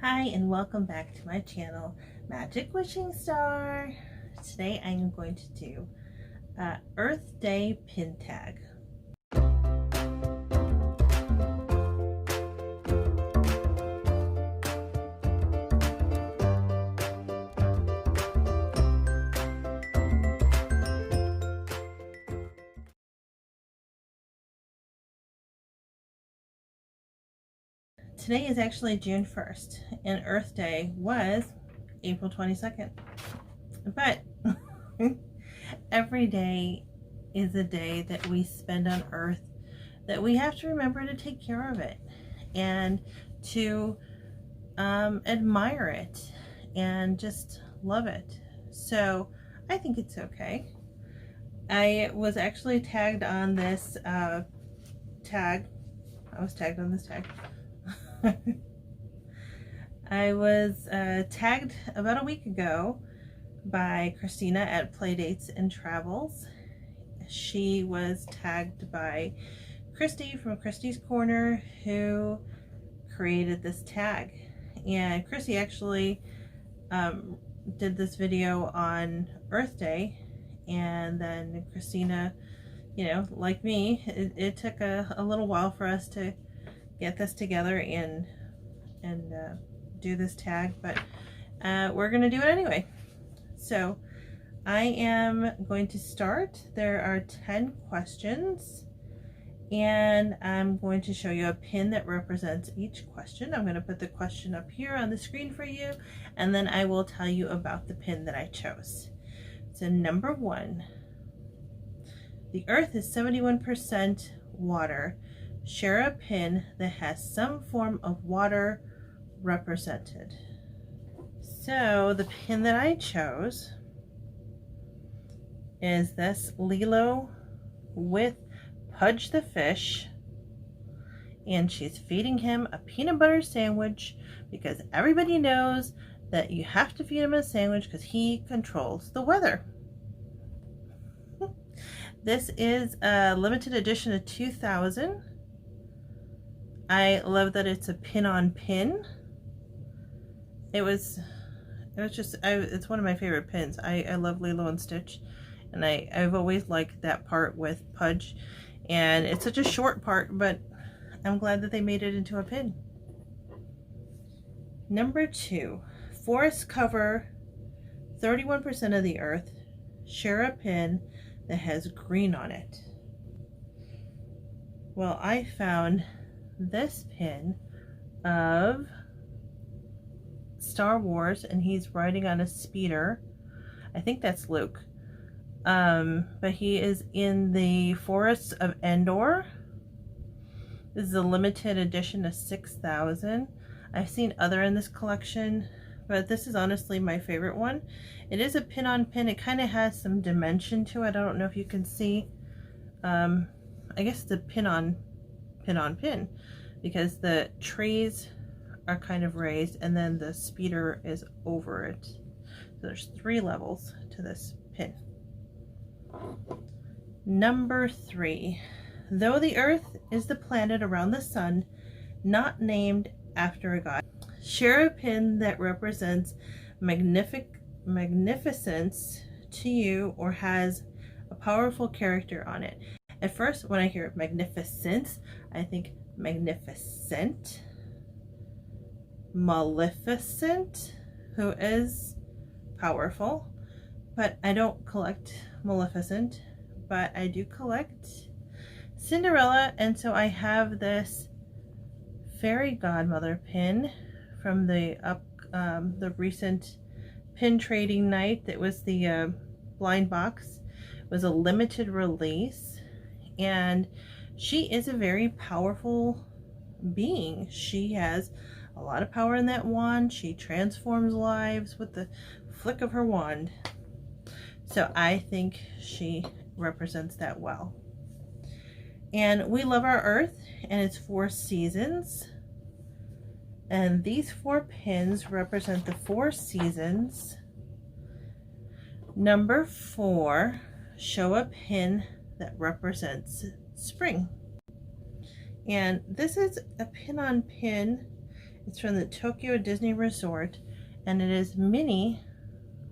Hi and welcome back to my channel, Magic Wishing Star. Today I am going to do Earth Day pin tag. Today is actually June 1st and Earth Day was April 22nd. But every day is a day that we spend on Earth that we have to remember to take care of it and to admire it and just love it. So I think it's okay. I was actually tagged on this tag. I was tagged on this tag. I was tagged about a week ago by Christina at Playdates and Travels. She was tagged by Christy from Christy's Corner, who created this tag. And Christy actually did this video on Earth Day, and then Christina, you know, like me, it took a little while for us to get this together and do this tag, but we're gonna do it anyway. So I am going to start. There are 10 questions and I'm going to show you a pin that represents each question. I'm going to put the question up here on the screen for you, and then I will tell you about the pin that I chose. So number 1, the Earth is 71% water. Share a pin that has some form of water represented. So the pin that I chose is this Lilo with Pudge the fish, and she's feeding him a peanut butter sandwich because everybody knows that you have to feed him a sandwich because he controls the weather. This is a limited edition of 2000. I love that it's a pin on pin. It's one of my favorite pins. I love Lilo and Stitch, and I've always liked that part with Pudge, and it's such a short part, but I'm glad that they made it into a pin. Number 2, forests cover 31% of the Earth. Share a pin that has green on it. Well, I found this pin of Star Wars, and he's riding on a speeder. I think that's Luke. But he is in the forests of Endor. This is a limited edition of 6,000. I've seen other in this collection, but this is honestly my favorite one. It is a pin on pin. It kind of has some dimension to it. I don't know if you can see. I guess it's a pin on pin because the trees are kind of raised and then the speeder is over it. So there's 3 levels to this pin. Number 3, though the Earth is the planet around the sun, not named after a god. Share a pin that represents magnificence to you or has a powerful character on it. At first, when I hear magnificence, I think magnificent, Maleficent, who is powerful, but I don't collect Maleficent, but I do collect Cinderella, and so I have this fairy godmother pin from the recent pin trading night. That was the blind box. It was a limited release, and she is a very powerful being. She has a lot of power in that wand. She transforms lives with the flick of her wand. So I think she represents that well. And we love our Earth and its 4 seasons. And these 4 pins represent the 4 seasons. Number 4, show a pin that represents spring. And this is a pin on pin. It's from the Tokyo Disney Resort, and it is Minnie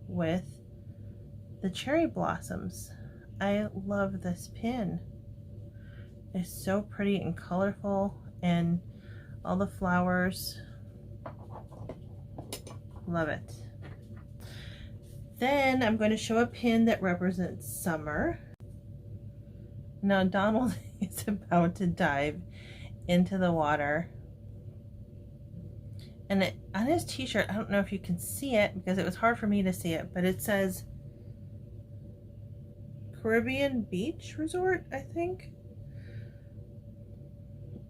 with the cherry blossoms. I love this pin. It's so pretty and colorful, and all the flowers. Love it. Then I'm going to show a pin that represents summer. Now Donald is about to dive into the water. And on his t-shirt, I don't know if you can see it because it was hard for me to see it, but it says Caribbean Beach Resort, I think.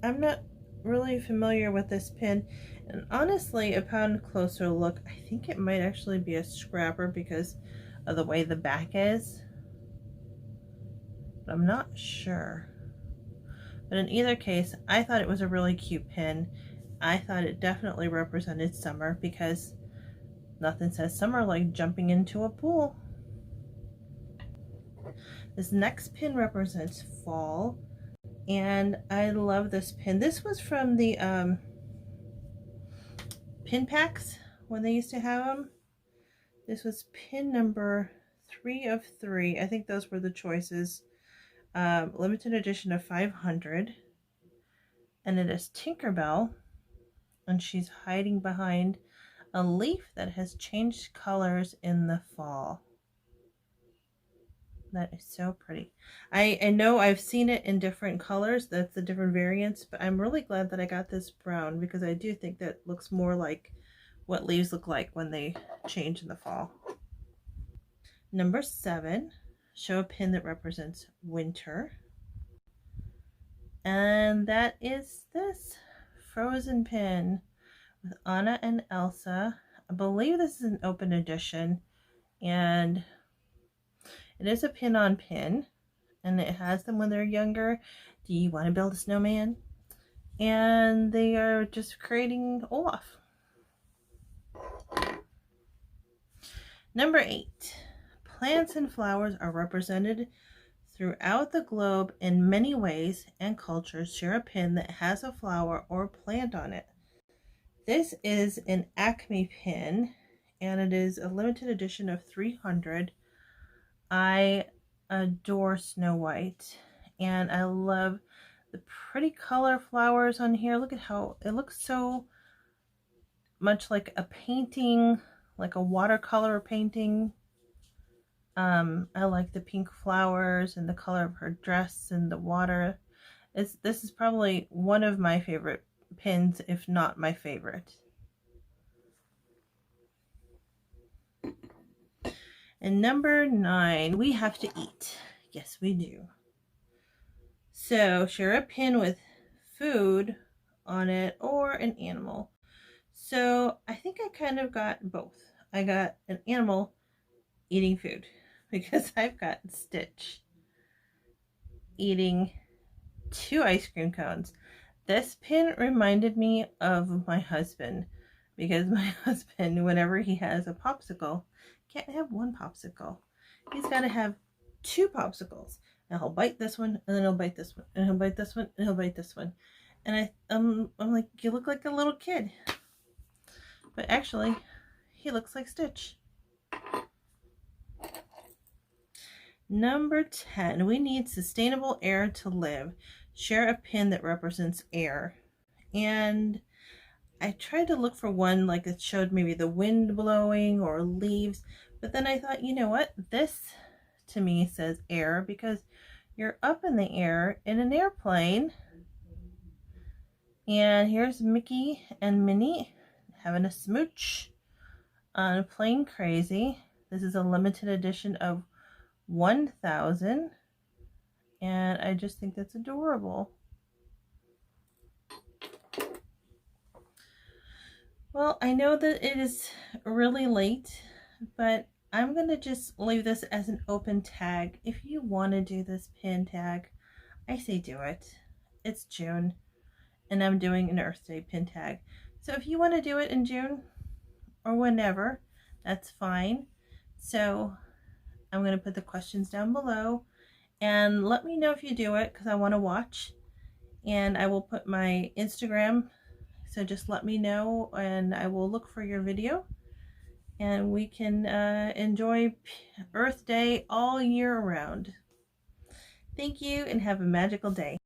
I'm not really familiar with this pin, and honestly, upon closer look, I think it might actually be a scrapper because of the way the back is, but I'm not sure. But in either case, I thought it was a really cute pin. I thought it definitely represented summer because nothing says summer like jumping into a pool. This next pin represents fall, and I love this pin. This was from the pin packs when they used to have them. This was pin number 3 of 3. I think those were the choices. Limited edition of 500, and it is Tinkerbell, and she's hiding behind a leaf that has changed colors in the fall. That is so pretty. I know I've seen it in different colors, that's the different variants, but I'm really glad that I got this brown because I do think that looks more like what leaves look like when they change in the fall. Number 7, show a pin that represents winter. And that is this Frozen pin with Anna and Elsa. I believe this is an open edition, and it is a pin on pin, and it has them when they're younger. Do you want to build a snowman? And they are just creating Olaf. Number 8, plants and flowers are represented throughout the globe in many ways and cultures. Share a pin that has a flower or plant on it. This is an Acme pin, and it is a limited edition of 300. I adore Snow White, and I love the pretty color flowers on here. Look at how it looks so much like a painting, like a watercolor painting. I like the pink flowers and the color of her dress and the water. This is probably one of my favorite pins, if not my favorite. And number 9, we have to eat. Yes, we do. So share a pin with food on it or an animal. So I think I kind of got both. I got an animal eating food because I've got Stitch eating 2 ice cream cones. This pin reminded me of my husband because my husband, whenever he has a popsicle, can't have one popsicle. He's got to have 2 popsicles. And he'll bite this one, and then he'll bite this one, and he'll bite this one, and he'll bite this one. And I'm like, you look like a little kid. But actually, he looks like Stitch. Number 10, we need sustainable air to live. Share a pin that represents air. And I tried to look for one like it showed maybe the wind blowing or leaves, but then I thought, you know what? This to me says air because you're up in the air in an airplane. And here's Mickey and Minnie having a smooch on a plane crazy. This is a limited edition of 1,000, and I just think that's adorable. Well, I know that it is really late, but I'm going to just leave this as an open tag. If you want to do this pin tag, I say do it. It's June, and I'm doing an Earth Day pin tag. So if you want to do it in June or whenever, that's fine. So I'm going to put the questions down below, and let me know if you do it because I want to watch. And I will put my Instagram So just let me know and I will look for your video, and we can enjoy Earth Day all year round. Thank you and have a magical day.